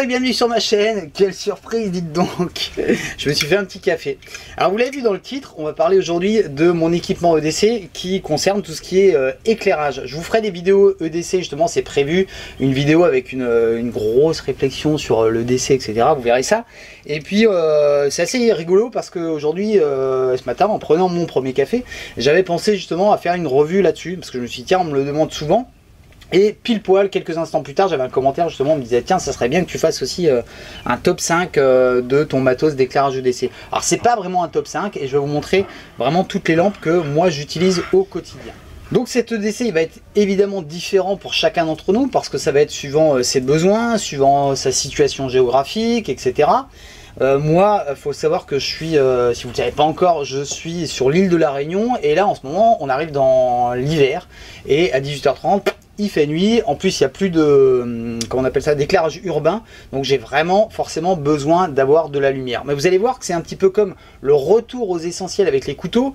Bonjour et bienvenue sur ma chaîne. Quelle surprise, dites donc. Je me suis fait un petit café. Alors vous l'avez vu dans le titre, on va parler aujourd'hui de mon équipement EDC qui concerne tout ce qui est éclairage. Je vous ferai des vidéos EDC, justement c'est prévu, une vidéo avec une grosse réflexion sur le DC, etc. Vous verrez ça. Et puis c'est assez rigolo parce qu'aujourd'hui, ce matin, en prenant mon premier café, j'avais pensé justement à faire une revue là-dessus, parce que je me suis dit tiens, on me le demande souvent. Et pile poil, quelques instants plus tard, j'avais un commentaire justement, on me disait tiens, ça serait bien que tu fasses aussi un top 5 de ton matos d'éclairage EDC. Alors c'est pas vraiment un top 5 et je vais vous montrer vraiment toutes les lampes que moi j'utilise au quotidien. Donc cet EDC il va être évidemment différent pour chacun d'entre nous parce que ça va être suivant ses besoins, suivant sa situation géographique, etc. Moi, il faut savoir que je suis, si vous ne le savez pas encore, je suis sur l'île de la Réunion et là en ce moment on arrive dans l'hiver et à 18h30 il fait nuit. En plus il n'y a plus de, comment on appelle ça, d'éclairage urbain, donc j'ai vraiment forcément besoin d'avoir de la lumière. Mais vous allez voir que c'est un petit peu comme le retour aux essentiels avec les couteaux.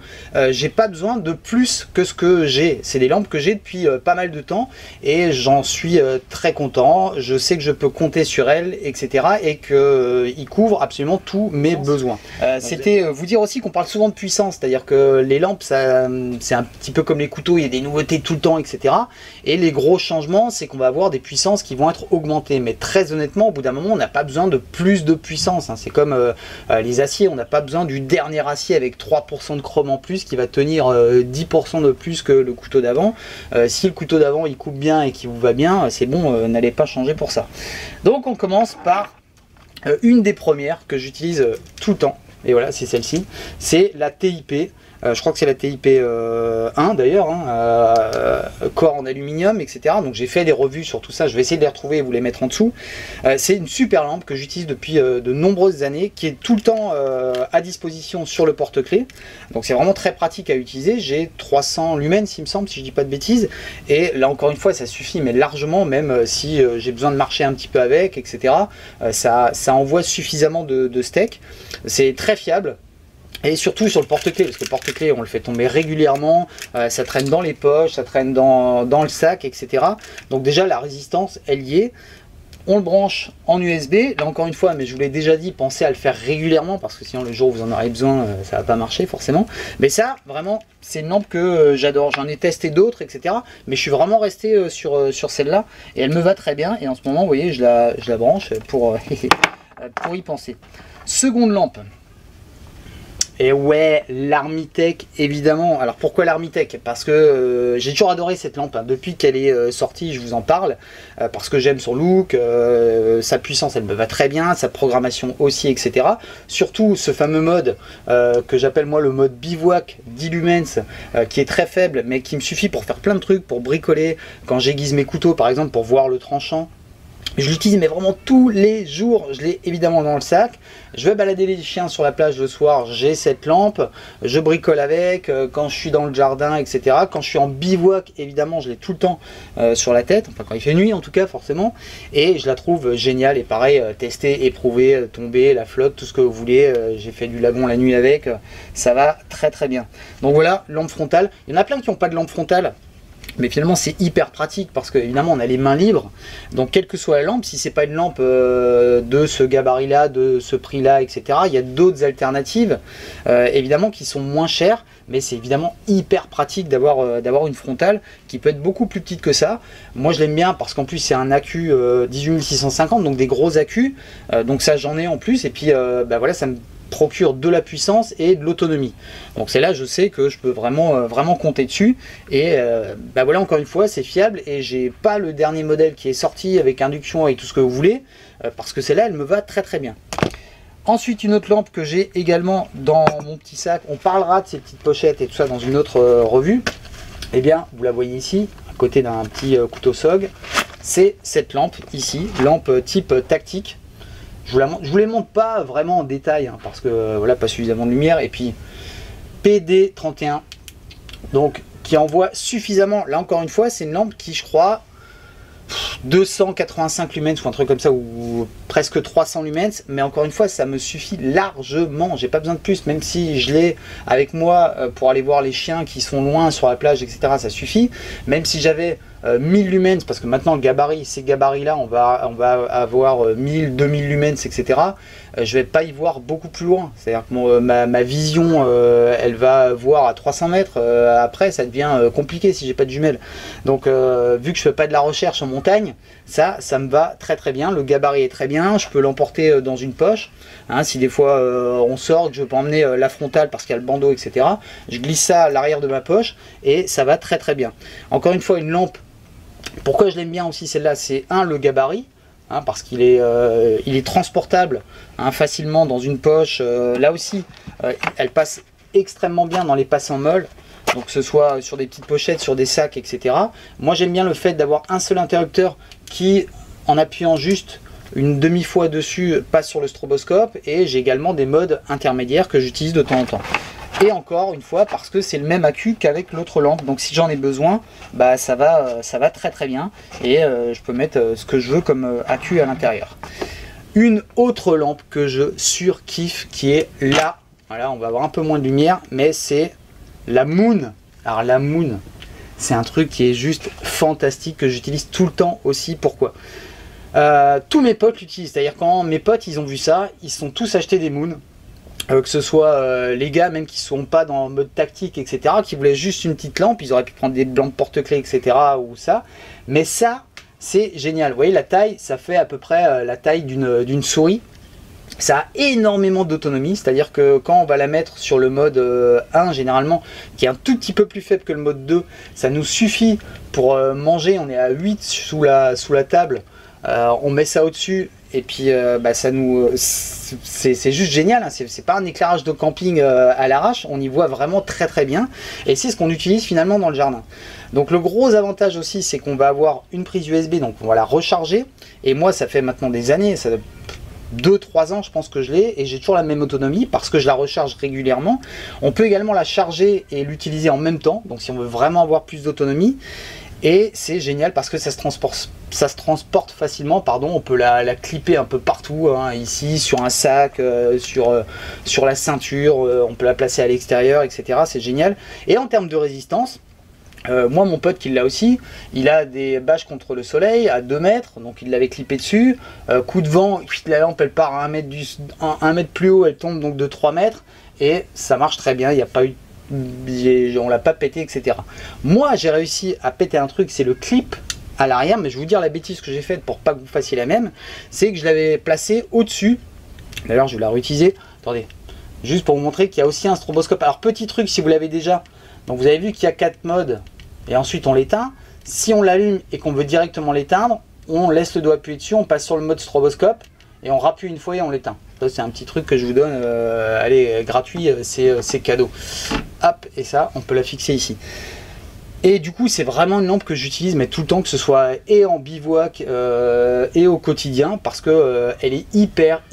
J'ai pas besoin de plus que ce que j'ai. C'est des lampes que j'ai depuis pas mal de temps et j'en suis très content. Je sais que je peux compter sur elles, etc. et qu'ils couvrent absolument tous mes besoins. C'était vous dire aussi qu'on parle souvent de puissance, c'est-à-dire que les lampes, c'est un petit peu comme les couteaux, il y a des nouveautés tout le temps, etc. Et les gros changements, c'est qu'on va avoir des puissances qui vont être augmentées. Mais très honnêtement, au bout d'un moment, on n'a pas besoin de plus de puissance. C'est comme les aciers, on n'a pas besoin du dernier acier avec 3% de chrome en plus qui va tenir 10% de plus que le couteau d'avant. Si le couteau d'avant il coupe bien et qu'il vous va bien, c'est bon, n'allez pas changer pour ça. Donc on commence par une des premières que j'utilise tout le temps. Et voilà, c'est celle-ci. C'est la TIP. Je crois que c'est la TIP 1 d'ailleurs, corps en aluminium, etc. Donc j'ai fait des revues sur tout ça, je vais essayer de les retrouver et vous les mettre en dessous. C'est une super lampe que j'utilise depuis de nombreuses années, qui est tout le temps à disposition sur le porte-clés. Donc c'est vraiment très pratique à utiliser. J'ai 300 lumens, il me semble, si je dis pas de bêtises. Et là encore une fois, ça suffit, mais largement, même si j'ai besoin de marcher un petit peu avec, etc. Ça envoie suffisamment de steak. C'est très fiable. Et surtout sur le porte-clés, parce que le porte-clés on le fait tomber régulièrement, ça traîne dans les poches, ça traîne dans le sac, etc. Donc déjà la résistance elle y est. On le branche en USB, là encore une fois, mais je vous l'ai déjà dit, pensez à le faire régulièrement parce que sinon le jour où vous en aurez besoin, ça va pas marcher forcément. Mais ça, vraiment, c'est une lampe que j'adore. J'en ai testé d'autres, etc. Mais je suis vraiment resté sur celle-là et elle me va très bien. Et en ce moment, vous voyez, je la branche pour y penser. Seconde lampe. Et ouais, l'Armitech évidemment. Alors pourquoi l'Armitech? Parce que j'ai toujours adoré cette lampe, depuis qu'elle est sortie je vous en parle, parce que j'aime son look, sa puissance elle me va très bien, sa programmation aussi, etc. Surtout ce fameux mode que j'appelle moi le mode bivouac 10 lumens, qui est très faible mais qui me suffit pour faire plein de trucs, pour bricoler, quand j'aiguise mes couteaux par exemple, pour voir le tranchant. Je l'utilise mais vraiment tous les jours, je l'ai évidemment dans le sac. Je vais balader les chiens sur la plage le soir, j'ai cette lampe, je bricole avec, quand je suis dans le jardin, etc. Quand je suis en bivouac, évidemment, je l'ai tout le temps sur la tête, enfin quand il fait nuit en tout cas, forcément. Et je la trouve géniale, et pareil, tester, éprouver, tomber, la flotte, tout ce que vous voulez. J'ai fait du lagon la nuit avec, ça va très très bien. Donc voilà, lampe frontale. Il y en a plein qui n'ont pas de lampe frontale. Mais finalement c'est hyper pratique parce que évidemment on a les mains libres, donc quelle que soit la lampe, si c'est pas une lampe de ce gabarit là, de ce prix là, etc., il y a d'autres alternatives évidemment qui sont moins chères, mais c'est évidemment hyper pratique d'avoir une frontale qui peut être beaucoup plus petite que ça. Moi je l'aime bien parce qu'en plus c'est un accu 18650, donc des gros accus, donc ça j'en ai en plus, et puis voilà, ça me procure de la puissance et de l'autonomie. Donc c'est là je sais que je peux vraiment compter dessus, et voilà, encore une fois c'est fiable, et j'ai pas le dernier modèle qui est sorti avec induction et tout ce que vous voulez, parce que celle-là elle me va très très bien. Ensuite, une autre lampe que j'ai également dans mon petit sac, on parlera de ces petites pochettes et tout ça dans une autre revue. Eh bien vous la voyez ici à côté d'un petit couteau SOG, c'est cette lampe ici, lampe type tactique. Je vous les montre pas vraiment en détail, parce que voilà, pas suffisamment de lumière. Et puis PD31, donc qui envoie suffisamment. Là encore une fois, c'est une lampe qui, je crois, 285 lumens ou un truc comme ça, ou presque 300 lumens, mais encore une fois ça me suffit largement, j'ai pas besoin de plus, même si je l'ai avec moi pour aller voir les chiens qui sont loin sur la plage, etc., ça suffit. Même si j'avais 1000 lumens, parce que maintenant le gabarit, ces gabarits-là, on va avoir 1000, 2000 lumens, etc. Je vais pas y voir beaucoup plus loin. C'est-à-dire que ma vision, elle va voir à 300 mètres. Après, ça devient compliqué si j'ai pas de jumelles. Donc, vu que je fais pas de la recherche en montagne, ça me va très très bien. Le gabarit est très bien. Je peux l'emporter dans une poche. Hein, si des fois on sort, que je peux emmener la frontale parce qu'il y a le bandeau, etc. Je glisse ça à l'arrière de ma poche et ça va très très bien. Encore une fois, une lampe. Pourquoi je l'aime bien aussi celle-là, c'est le gabarit. Hein, parce qu'il est, il est transportable facilement dans une poche. Là aussi, elle passe extrêmement bien dans les passants molles. Donc que ce soit sur des petites pochettes, sur des sacs, etc. Moi j'aime bien le fait d'avoir un seul interrupteur qui, en appuyant juste une demi-fois dessus, passe sur le stroboscope. Et j'ai également des modes intermédiaires que j'utilise de temps en temps. Et encore une fois, parce que c'est le même accu qu'avec l'autre lampe. Donc si j'en ai besoin, bah, ça va très très bien. Et je peux mettre ce que je veux comme accu à l'intérieur. Une autre lampe que je surkiffe, qui est là. Voilà, on va avoir un peu moins de lumière, mais c'est la Moon. Alors la Moon, c'est un truc qui est juste fantastique, que j'utilise tout le temps aussi. Pourquoi ? Tous mes potes l'utilisent. C'est-à-dire quand mes potes ils ont vu ça, ils se sont tous achetés des Moon. Que ce soit les gars même qui ne sont pas dans le mode tactique, etc., qui voulaient juste une petite lampe, ils auraient pu prendre des lampes porte-clés, etc., ou ça. Mais ça, c'est génial. Vous voyez, la taille, ça fait à peu près la taille d'une souris. Ça a énormément d'autonomie, c'est-à-dire que quand on va la mettre sur le mode 1 généralement, qui est un tout petit peu plus faible que le mode 2, ça nous suffit pour manger. On est à 8 sous la table, on met ça au-dessus. Et puis ça nous, c'est juste génial, hein. C'est pas un éclairage de camping à l'arrache, on y voit vraiment très très bien. Et c'est ce qu'on utilise finalement dans le jardin. Donc le gros avantage aussi, c'est qu'on va avoir une prise USB, donc on va la recharger. Et moi ça fait maintenant des années, ça 2-3 ans je pense que je l'ai, et j'ai toujours la même autonomie parce que je la recharge régulièrement. On peut également la charger et l'utiliser en même temps, donc si on veut vraiment avoir plus d'autonomie. Et c'est génial parce que ça se transporte facilement, pardon. On peut la clipper un peu partout, hein, ici, sur un sac, sur la ceinture, on peut la placer à l'extérieur, etc. C'est génial. Et en termes de résistance, moi mon pote qui l'a aussi, il a des bâches contre le soleil à 2 mètres, donc il l'avait clippé dessus. Coup de vent, la lampe elle part à 1 mètre plus haut, elle tombe donc de 3 mètres, et ça marche très bien, il n'y a pas eu, on l'a pas pété, etc. Moi j'ai réussi à péter un truc, c'est le clip à l'arrière, mais je vais vous dire la bêtise que j'ai faite pour pas que vous fassiez la même, c'est que je l'avais placé au-dessus. D'ailleurs je vais la réutiliser, attendez, juste pour vous montrer qu'il y a aussi un stroboscope. Alors petit truc, si vous l'avez déjà, donc vous avez vu qu'il y a 4 modes, et ensuite on l'éteint. Si on l'allume et qu'on veut directement l'éteindre, on laisse le doigt appuyé dessus, on passe sur le mode stroboscope, et on rappuie une fois et on l'éteint. Ça c'est un petit truc que je vous donne, allez, gratuit, c'est cadeau. Hop, et ça on peut la fixer ici. Et du coup c'est vraiment une lampe que j'utilise mais tout le temps, que ce soit et en bivouac et au quotidien, parce que elle est hyper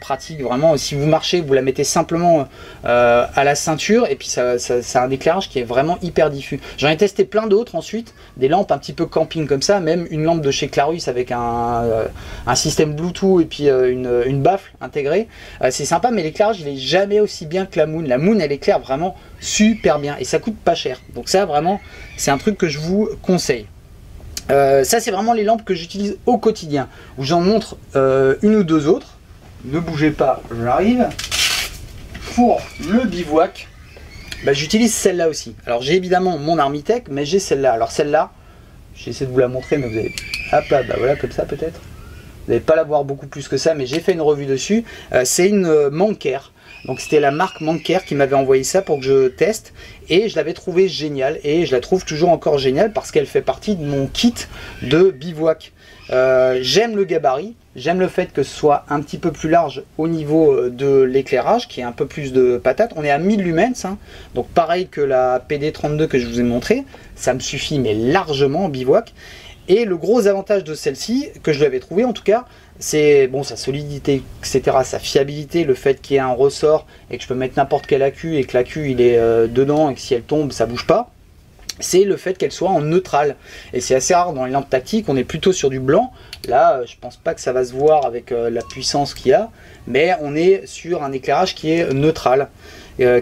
pratique. Vraiment, si vous marchez, vous la mettez simplement à la ceinture, et puis ça a un éclairage qui est vraiment hyper diffus. J'en ai testé plein d'autres ensuite, des lampes un petit peu camping comme ça, même une lampe de chez Clarus avec un système Bluetooth et puis une baffle intégrée. C'est sympa, mais l'éclairage il est jamais aussi bien que la Moon. La Moon elle éclaire vraiment super bien et ça coûte pas cher. Donc ça vraiment c'est un truc que je vous conseille. Ça c'est vraiment les lampes que j'utilise au quotidien, où j'en montre une ou deux autres. Ne bougez pas, j'arrive. Pour le bivouac, j'utilise celle-là aussi. Alors j'ai évidemment mon Armitech, mais j'ai celle-là. Alors celle-là, j'essaie de vous la montrer, mais vous avez, hop là, voilà comme ça peut-être. Vous n'allez pas la voir beaucoup plus que ça, mais j'ai fait une revue dessus. C'est une Manker. Donc c'était la marque Manker qui m'avait envoyé ça pour que je teste, et je l'avais trouvé génial, et je la trouve toujours encore géniale parce qu'elle fait partie de mon kit de bivouac. J'aime le gabarit, j'aime le fait que ce soit un petit peu plus large au niveau de l'éclairage, qui est un peu plus de patate. On est à 1000 lumens, hein, donc pareil que la PD32 que je vous ai montré, ça me suffit mais largement en bivouac. Et le gros avantage de celle-ci, que je l'avais trouvé en tout cas, c'est bon, sa solidité, etc., sa fiabilité, le fait qu'il y ait un ressort et que je peux mettre n'importe quel accu et que l'accu il est dedans et que si elle tombe ça bouge pas. c'est le fait qu'elle soit en neutral. Et c'est assez rare dans les lampes tactiques, on est plutôt sur du blanc. Là, je pense pas que ça va se voir avec la puissance qu'il y a, mais on est sur un éclairage qui est neutral,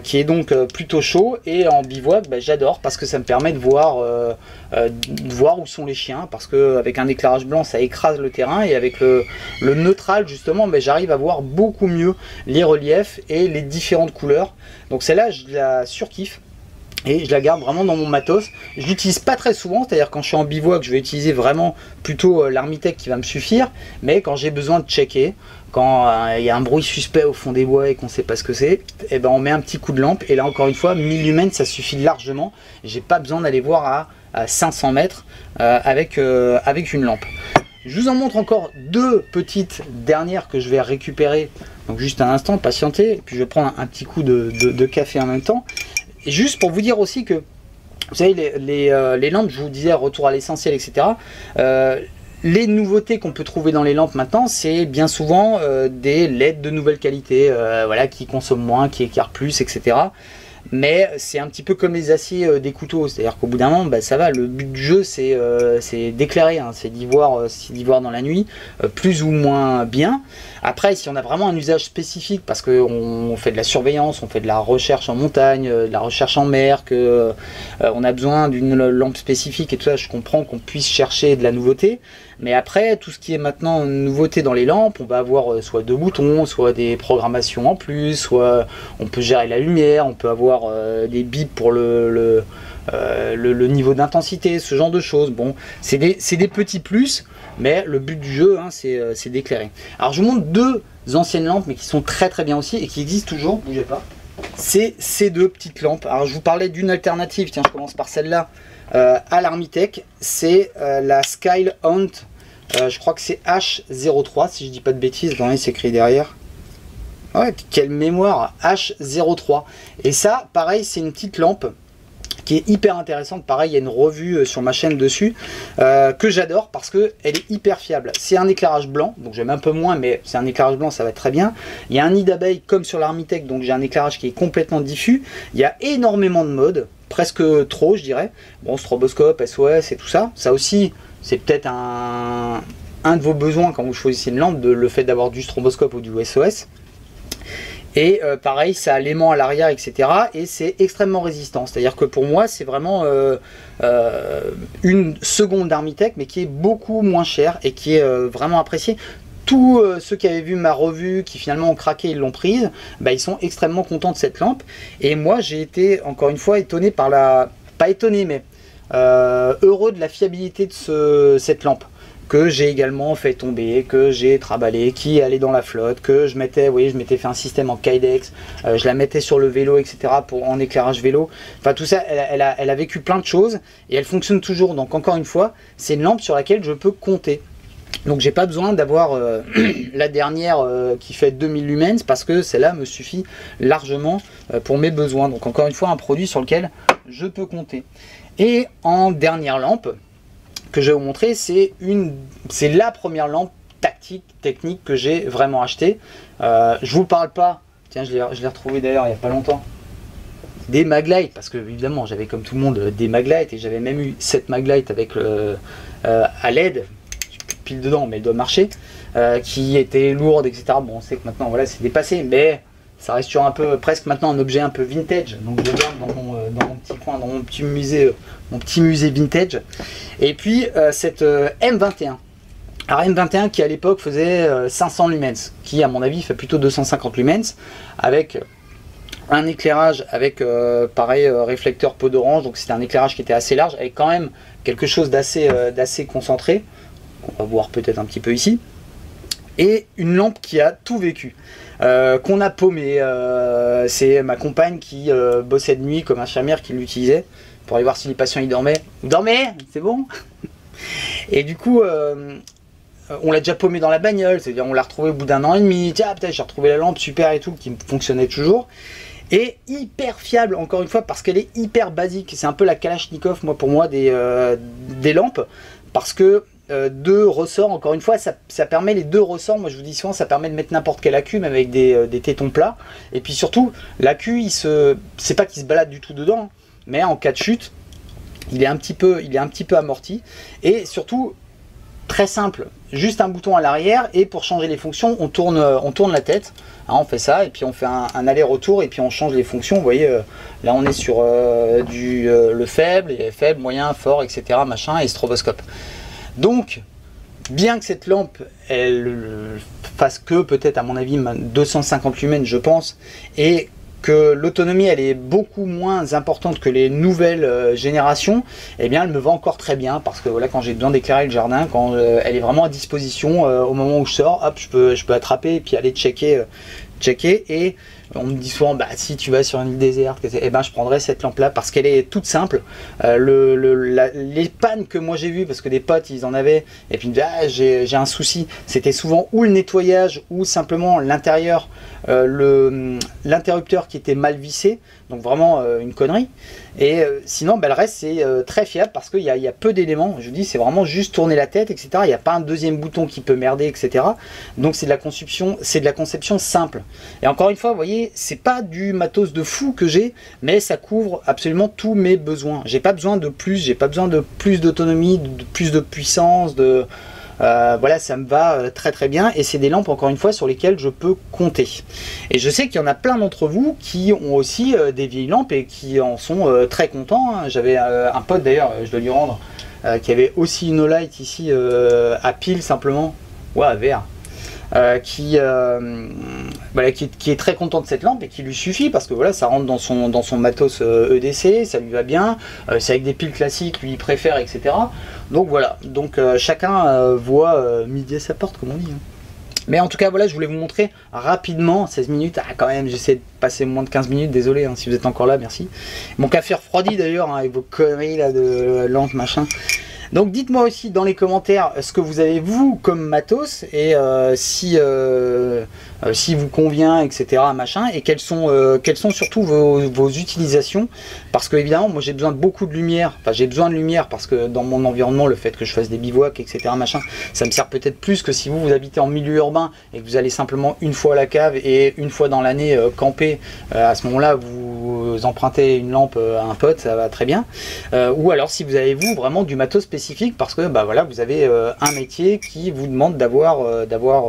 qui est donc plutôt chaud. Et en bivouac, bah, j'adore parce que ça me permet de voir où sont les chiens, parce qu'avec un éclairage blanc, ça écrase le terrain, et avec le neutral, justement, bah, j'arrive à voir beaucoup mieux les reliefs et les différentes couleurs. Donc celle-là, je la surkiffe. Et je la garde vraiment dans mon matos. Je l'utilise pas très souvent, c'est-à-dire quand je suis en bivouac, je vais utiliser vraiment plutôt l'Armitech qui va me suffire. Mais quand j'ai besoin de checker, quand il y a un bruit suspect au fond des bois et qu'on sait pas ce que c'est, et ben on met un petit coup de lampe. Et là encore une fois, 1000 lumens, ça suffit largement. J'ai pas besoin d'aller voir à 500 mètres avec une lampe. Je vous en montre encore deux petites dernières que je vais récupérer. Donc juste un instant, patientez. Et puis je vais prendre un petit coup de café en même temps. Et juste pour vous dire aussi que, vous savez, les lampes, je vous disais, retour à l'essentiel, etc. Les nouveautés qu'on peut trouver dans les lampes maintenant, c'est bien souvent des LED de nouvelle qualité, voilà, qui consomment moins, qui éclairent plus, etc. Mais c'est un petit peu comme les aciers des couteaux, c'est-à-dire qu'au bout d'un moment, bah, ça va, le but du jeu c'est d'éclairer, hein, c'est d'y voir dans la nuit, plus ou moins bien. Après, si on a vraiment un usage spécifique, parce qu'on fait de la surveillance, on fait de la recherche en montagne, de la recherche en mer, on a besoin d'une lampe spécifique et tout ça, je comprends qu'on puisse chercher de la nouveauté. Mais après, tout ce qui est maintenant nouveauté dans les lampes, on va avoir soit deux boutons, soit des programmations en plus, soit on peut gérer la lumière, on peut avoir des bips pour le niveau d'intensité, ce genre de choses. Bon, c'est des petits plus, mais le but du jeu, hein, c'est d'éclairer. Alors je vous montre deux anciennes lampes, mais qui sont très très bien aussi et qui existent toujours, bougez pas. C'est ces deux petites lampes. Alors je vous parlais d'une alternative, tiens, je commence par celle-là. À l'Armitech, c'est la Skyhunt, je crois que c'est H03 si je dis pas de bêtises. Attendez, c'est écrit derrière. Ouais, quelle mémoire, H03. Et ça, pareil, c'est une petite lampe qui est hyper intéressante. Pareil, il y a une revue sur ma chaîne dessus que j'adore parce que elle est hyper fiable. C'est un éclairage blanc, donc j'aime un peu moins, mais c'est un éclairage blanc, ça va très bien. Il y a un nid d'abeille comme sur l'Armitech, donc j'ai un éclairage qui est complètement diffus. Il y a énormément de modes, presque trop, je dirais. Bon, stroboscope, SOS et tout ça. Ça aussi, c'est peut-être un de vos besoins quand vous choisissez une lampe, le fait d'avoir du stroboscope ou du SOS. Et pareil, ça a l'aimant à l'arrière, etc. Et c'est extrêmement résistant. C'est-à-dire que pour moi, c'est vraiment une seconde d'Armitech, mais qui est beaucoup moins chère et qui est vraiment appréciée. Tous ceux qui avaient vu ma revue, qui finalement ont craqué, ils l'ont prise, bah, ils sont extrêmement contents de cette lampe. Et moi, j'ai été, encore une fois, étonné par la... Pas étonné, mais heureux de la fiabilité de cette lampe. Que j'ai également fait tomber, que j'ai traballé, qui allait dans la flotte, que je mettais, vous voyez, je m'étais fait un système en Kydex, je la mettais sur le vélo, etc. en éclairage vélo. Enfin tout ça, elle a vécu plein de choses et elle fonctionne toujours. Donc encore une fois, c'est une lampe sur laquelle je peux compter. Donc j'ai pas besoin d'avoir la dernière qui fait 2000 lumens parce que celle-là me suffit largement pour mes besoins. Donc encore une fois, un produit sur lequel je peux compter. Et en dernière lampe, que je vais vous montrer, c'est la première lampe tactique, technique que j'ai vraiment acheté. Je vous parle pas, tiens, je l'ai retrouvé d'ailleurs il n'y a pas longtemps, des Maglite, parce que évidemment j'avais comme tout le monde des Maglite et j'avais même eu cette Maglite avec à LED, pile dedans mais elle doit marcher, qui était lourde, etc. Bon, on sait que maintenant voilà, c'est dépassé, mais ça reste sur un peu, presque maintenant un objet un peu vintage. Donc je garde dans mon petit coin, dans mon petit musée vintage. Et puis cette M21. Alors M21 qui à l'époque faisait 500 lumens, qui à mon avis fait plutôt 250 lumens, avec un éclairage avec pareil réflecteur peau d'orange. Donc c'était un éclairage qui était assez large, avec quand même quelque chose d'assez concentré, qu'on va voir peut-être un petit peu ici. Et une lampe qui a tout vécu, qu'on a paumé. C'est ma compagne qui bossait de nuit comme un chien qui l'utilisait pour aller voir si les patients y dormaient. Dormez, c'est bon. Et du coup, on l'a déjà paumé dans la bagnole, c'est-à-dire on l'a retrouvé au bout d'un an et demi. Tiens, peut-être j'ai retrouvé la lampe, super et tout, qui fonctionnait toujours. Et hyper fiable, encore une fois, parce qu'elle est hyper basique. C'est un peu la Kalachnikov, pour moi, des lampes, parce que deux ressorts, encore une fois, ça permet les deux ressorts. Moi je vous dis souvent, ça permet de mettre n'importe quel accu, même avec des tétons plats. Et puis surtout, l'accu, c'est pas qu'il se balade du tout dedans, mais en cas de chute, il est un petit peu amorti, et surtout très simple, juste un bouton à l'arrière, et pour changer les fonctions on tourne la tête, hein, on fait ça et puis on fait un aller-retour et puis on change les fonctions. Vous voyez, là on est sur le faible, et faible, moyen, fort, etc. machin, et stroboscope. Donc bien que cette lampe elle fasse que peut-être à mon avis 250 lumens je pense, et que l'autonomie elle est beaucoup moins importante que les nouvelles générations, et bien elle me va encore très bien, parce que voilà, quand j'ai besoin d'éclairer le jardin, quand elle est vraiment à disposition, au moment où je sors, hop, je peux attraper et puis aller checker. Et on me dit souvent, bah si tu vas sur une île déserte, et ben je prendrai cette lampe là parce qu'elle est toute simple. Les pannes que moi j'ai vues, parce que des potes ils en avaient, et puis ah, j'ai un souci, c'était souvent ou le nettoyage ou simplement l'intérieur, l'interrupteur qui était mal vissé, donc vraiment une connerie. Et sinon bah, le reste c'est très fiable, parce qu'il y a peu d'éléments. Je vous dis, c'est vraiment juste tourner la tête, etc. Il n'y a pas un deuxième bouton qui peut merder, etc. Donc c'est de la conception simple. Et encore une fois, vous voyez, c'est pas du matos de fou que j'ai, mais ça couvre absolument tous mes besoins. J'ai pas besoin de plus, j'ai pas besoin de plus d'autonomie, de plus de puissance, voilà, ça me va très très bien, et c'est des lampes encore une fois sur lesquelles je peux compter. Et je sais qu'il y en a plein d'entre vous qui ont aussi des vieilles lampes et qui en sont très contents, hein. J'avais un pote d'ailleurs, je dois lui rendre, qui avait aussi une Olight ici à pile simplement, ouais, à verre. Voilà, qui est très content de cette lampe et qui lui suffit, parce que voilà, ça rentre dans son matos EDC, ça lui va bien, c'est avec des piles classiques, lui il préfère, etc. Donc voilà, donc chacun voit midi à sa porte, comme on dit, hein. Mais en tout cas voilà, je voulais vous montrer rapidement, 16 minutes, ah quand même j'essaie de passer moins de 15 minutes, désolé hein, si vous êtes encore là, merci. Mon café refroidi d'ailleurs, hein, avec vos conneries là de lampe machin. Donc dites-moi aussi dans les commentaires ce que vous avez vous comme matos, et si vous convient, etc. machin, et quelles sont surtout vos utilisations, parce que évidemment moi j'ai besoin de beaucoup de lumière, enfin j'ai besoin de lumière parce que dans mon environnement, le fait que je fasse des bivouacs, etc. machin, ça me sert peut-être plus que si vous habitez en milieu urbain et que vous allez simplement une fois à la cave et une fois dans l'année camper. À ce moment là vous empruntez une lampe à un pote, ça va très bien. Ou alors si vous avez vous vraiment du matos spécifique, parce que bah voilà, vous avez un métier qui vous demande d'avoir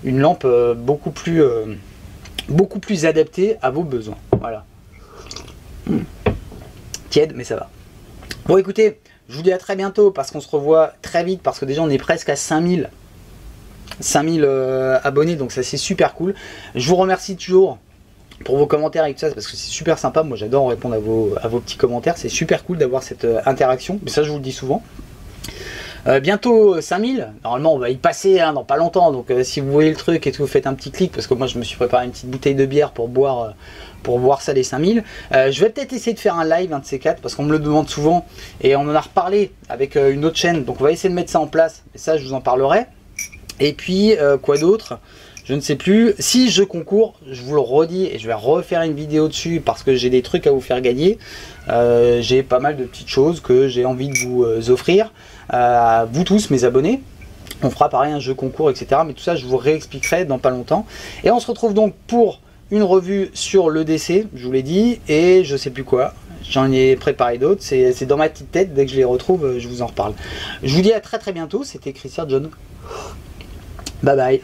une lampe beaucoup plus adaptée à vos besoins. Voilà. Tiède, mais ça va. Bon écoutez, je vous dis à très bientôt, parce qu'on se revoit très vite, parce que déjà on est presque à 5000 abonnés, donc ça c'est super cool. Je vous remercie toujours pour vos commentaires et tout ça, parce que c'est super sympa. Moi j'adore répondre à vos petits commentaires, c'est super cool d'avoir cette interaction, mais ça je vous le dis souvent. Bientôt 5000, normalement on va y passer hein, dans pas longtemps, donc si vous voyez le truc et que vous faites un petit clic, parce que moi je me suis préparé une petite bouteille de bière pour boire ça les 5000. Je vais peut-être essayer de faire un live, un de ces quatre, parce qu'on me le demande souvent, et on en a reparlé avec une autre chaîne, donc on va essayer de mettre ça en place, et ça je vous en parlerai. Et puis quoi d'autre, je ne sais plus. Si je concours, je vous le redis, et je vais refaire une vidéo dessus, parce que j'ai des trucs à vous faire gagner. J'ai pas mal de petites choses que j'ai envie de vous offrir, à vous tous mes abonnés. On fera pareil un jeu concours, etc. Mais tout ça je vous réexpliquerai dans pas longtemps. Et on se retrouve donc pour une revue sur l'EDC, je vous l'ai dit, et je sais plus quoi. J'en ai préparé d'autres, c'est dans ma petite tête, dès que je les retrouve, je vous en reparle. Je vous dis à très très bientôt, c'était Christian John. Bye bye.